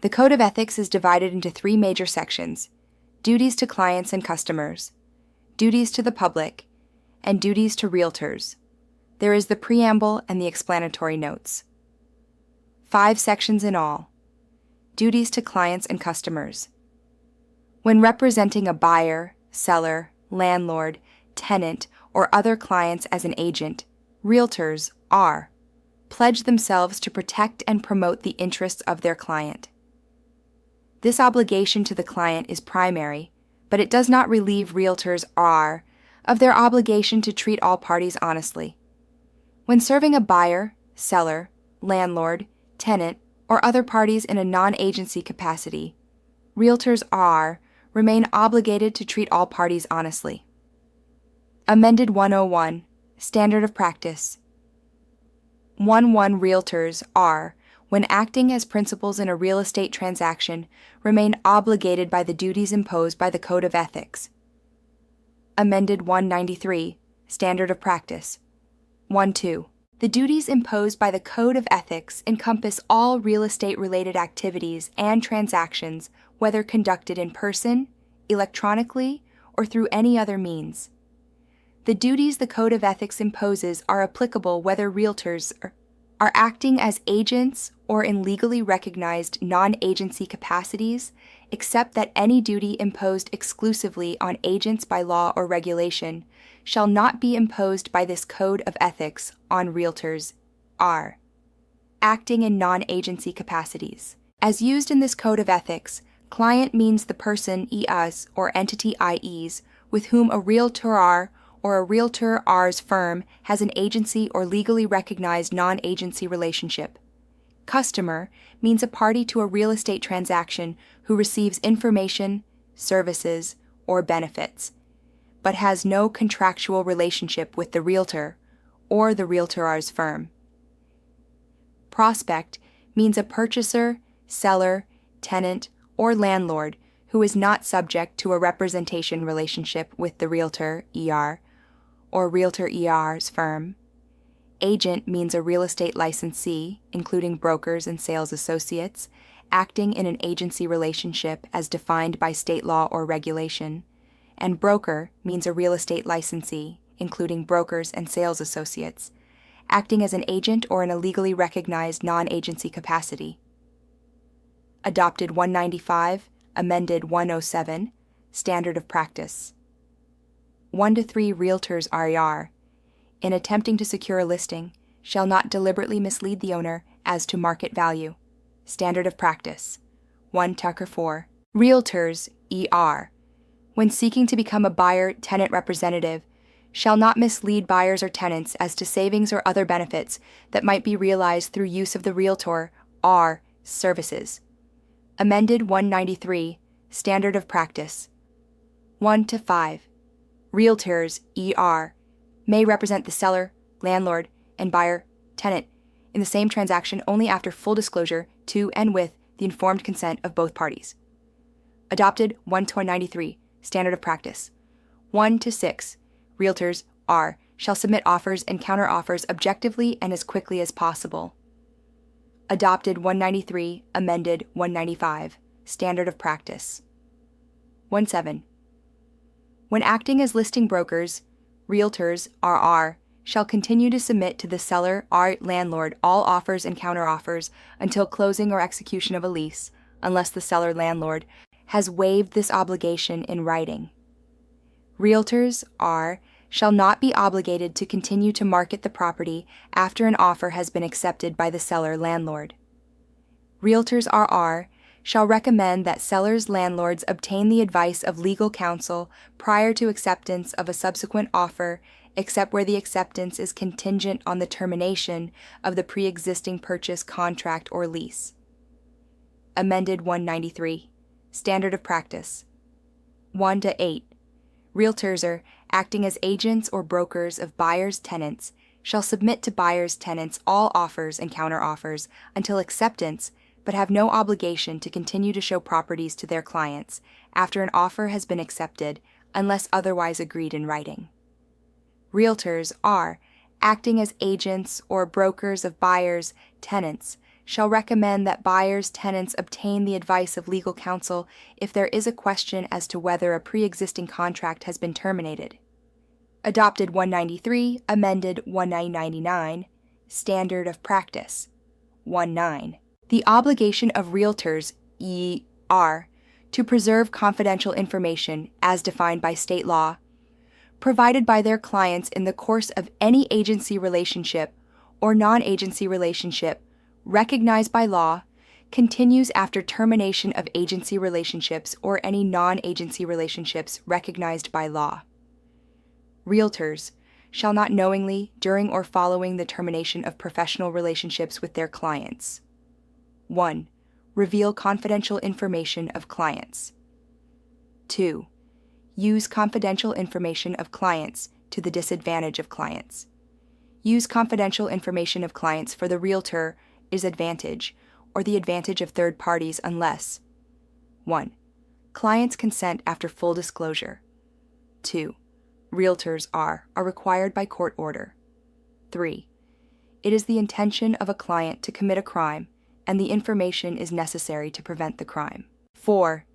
The Code of Ethics is divided into three major sections: duties to clients and customers, duties to the public, and duties to realtors. There is the preamble and the explanatory notes. 5 sections in all. Duties to clients and customers. When representing a buyer, seller, landlord, tenant, or other clients as an agent, realtors are pledge themselves to protect and promote the interests of their client. This obligation to the client is primary, but it does not relieve realtors of their obligation to treat all parties honestly. When serving a buyer, seller, landlord, tenant, or other parties in a non-agency capacity, realtors remain obligated to treat all parties honestly. Amended 101, Standard of Practice. 1.1 Realtors when acting as principals in a real estate transaction, remain obligated by the duties imposed by the Code of Ethics. Amended 193, Standard of Practice. 1.2. The duties imposed by the Code of Ethics encompass all real estate-related activities and transactions, whether conducted in person, electronically, or through any other means. The duties the Code of Ethics imposes are applicable whether realtors are acting as agents or in legally recognized non-agency capacities, except that any duty imposed exclusively on agents by law or regulation shall not be imposed by this Code of Ethics on realtors acting in non-agency capacities. As used in this Code of Ethics, client means the person (EAs) or entity (IEs) with whom a realtor or a realtor's firm has an agency or legally recognized non-agency relationship. Customer means a party to a real estate transaction who receives information, services, or benefits, but has no contractual relationship with the realtor or the realtor's firm. Prospect means a purchaser, seller, tenant, or landlord who is not subject to a representation relationship with the realtor or realtor-ER's firm. Agent means a real estate licensee, including brokers and sales associates, acting in an agency relationship as defined by state law or regulation. And broker means a real estate licensee, including brokers and sales associates, acting as an agent or in a legally recognized non-agency capacity. Adopted 195, amended 107, Standard of Practice. 1 to 3 Realtors in attempting to secure a listing, shall not deliberately mislead the owner as to market value. Standard of Practice. 1 Tucker 4. Realtors, when seeking to become a buyer-tenant representative, shall not mislead buyers or tenants as to savings or other benefits that might be realized through use of the realtor services. Amended 193, Standard of Practice. 1 to 5. Realtors, may represent the seller, landlord, and buyer-tenant in the same transaction only after full disclosure to and with the informed consent of both parties. Adopted 193, Standard of Practice. 1 to 6. Realtors shall submit offers and counter-offers objectively and as quickly as possible. Adopted 193, amended 195, Standard of Practice. 1.7. When acting as listing brokers, realtors shall continue to submit to the seller landlord all offers and counteroffers until closing or execution of a lease, unless the seller landlord has waived this obligation in writing. Realtors shall not be obligated to continue to market the property after an offer has been accepted by the seller landlord. Realtors shall recommend that sellers landlords obtain the advice of legal counsel prior to acceptance of a subsequent offer, except where the acceptance is contingent on the termination of the pre-existing purchase contract or lease. Amended 193, Standard of Practice. 1 to 8. Realtors acting as agents or brokers of buyers' tenants shall submit to buyers' tenants all offers and counteroffers until acceptance, but have no obligation to continue to show properties to their clients after an offer has been accepted unless otherwise agreed in writing. Realtors acting as agents or brokers of buyers' tenants shall recommend that buyers' tenants obtain the advice of legal counsel if there is a question as to whether a pre-existing contract has been terminated. Adopted 193, amended 1999, Standard of Practice 19. The obligation of realtors, ER, to preserve confidential information as defined by state law, provided by their clients in the course of any agency relationship or non-agency relationship recognized by law, continues after termination of agency relationships or any non-agency relationships recognized by law. Realtors shall not knowingly, during or following the termination of professional relationships with their clients, 1. Reveal confidential information of clients. 2. Use confidential information of clients to the disadvantage of clients. Use confidential information of clients for the realtor is advantage or the advantage of third parties unless 1. Clients consent after full disclosure. 2. Realtors are required by court order. 3. It is the intention of a client to commit a crime and the information is necessary to prevent the crime. 4.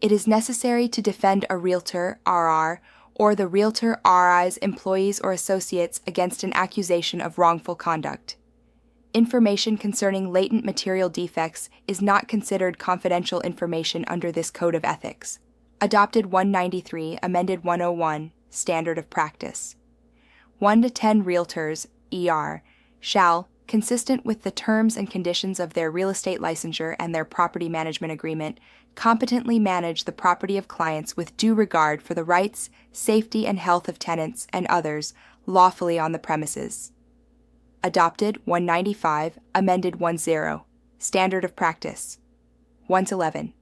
It is necessary to defend a realtor, RR, or the realtor, RI's employees or associates against an accusation of wrongful conduct. Information concerning latent material defects is not considered confidential information under this Code of Ethics. Adopted 193, amended 101, Standard of Practice. 1 to 10 realtors, ER, shall, consistent with the terms and conditions of their real estate licensure and their property management agreement, competently manage the property of clients with due regard for the rights, safety, and health of tenants and others lawfully on the premises. Adopted 195, amended 10, Standard of Practice. 1 to 11.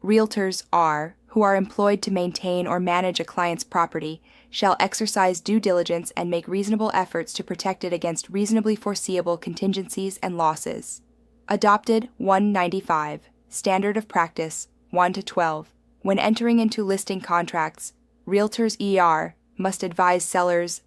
Realtors are, who are employed to maintain or manage a client's property, shall exercise due diligence and make reasonable efforts to protect it against reasonably foreseeable contingencies and losses. Adopted 195, Standard of Practice 1 to 12. When entering into listing contracts, realtors ER must advise sellers,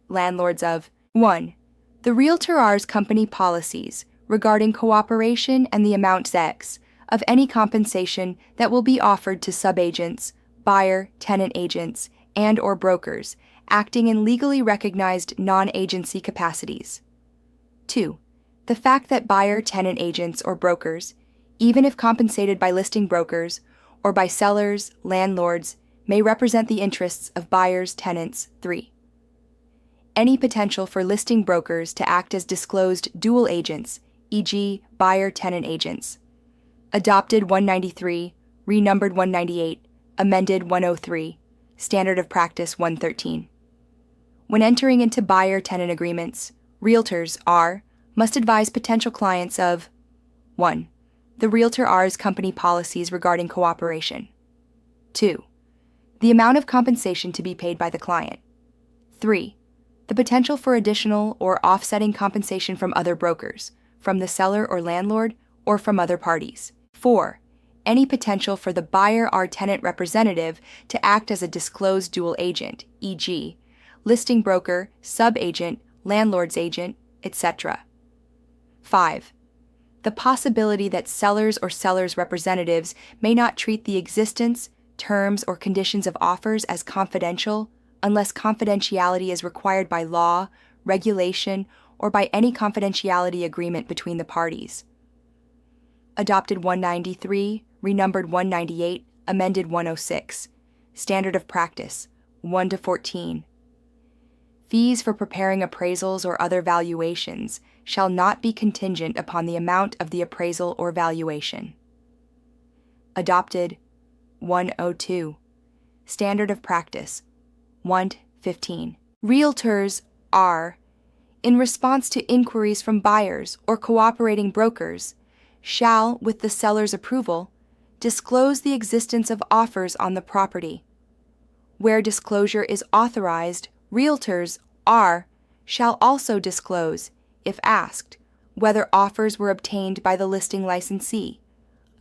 landlords of 1. The Realtor R's company policies regarding cooperation and the amount X of any compensation that will be offered to subagents, buyer, tenant agents, and or brokers acting in legally recognized non-agency capacities. 2. The fact that buyer, tenant agents, or brokers, even if compensated by listing brokers or by sellers, landlords, may represent the interests of buyers, tenants. 3. Any potential for listing brokers to act as disclosed dual agents, e.g., buyer-tenant agents. Adopted 193, renumbered 198, amended 103, Standard of Practice 113. When entering into buyer-tenant agreements, realtors must advise potential clients of 1. The Realtor R's company policies regarding cooperation. 2. The amount of compensation to be paid by the client. 3. The potential for additional or offsetting compensation from other brokers, from the seller or landlord, or from other parties. 4. Any potential for the buyer or tenant representative to act as a disclosed dual agent, e.g., listing broker, sub-agent, landlord's agent, etc. 5. The possibility that sellers or sellers' representatives may not treat the existence, terms, or conditions of offers as confidential unless confidentiality is required by law, regulation, or by any confidentiality agreement between the parties. Adopted 193, renumbered 198, amended 106, Standard of Practice 1 to 14. Fees for preparing appraisals or other valuations shall not be contingent upon the amount of the appraisal or valuation. Adopted 102, Standard of Practice 1 to 15. Realtors are, in response to inquiries from buyers or cooperating brokers, shall, with the seller's approval, disclose the existence of offers on the property. Where disclosure is authorized, realtors shall also disclose, if asked, whether offers were obtained by the listing licensee,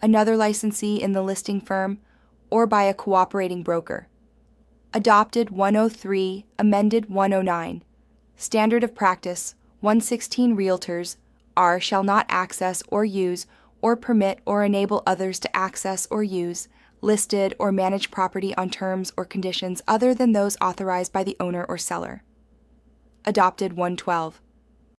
another licensee in the listing firm, or by a cooperating broker. Adopted 103, amended 109, Standard of Practice 116. Realtors R shall not access or use or permit or enable others to access or use listed or manage property on terms or conditions other than those authorized by the owner or seller. Adopted 112.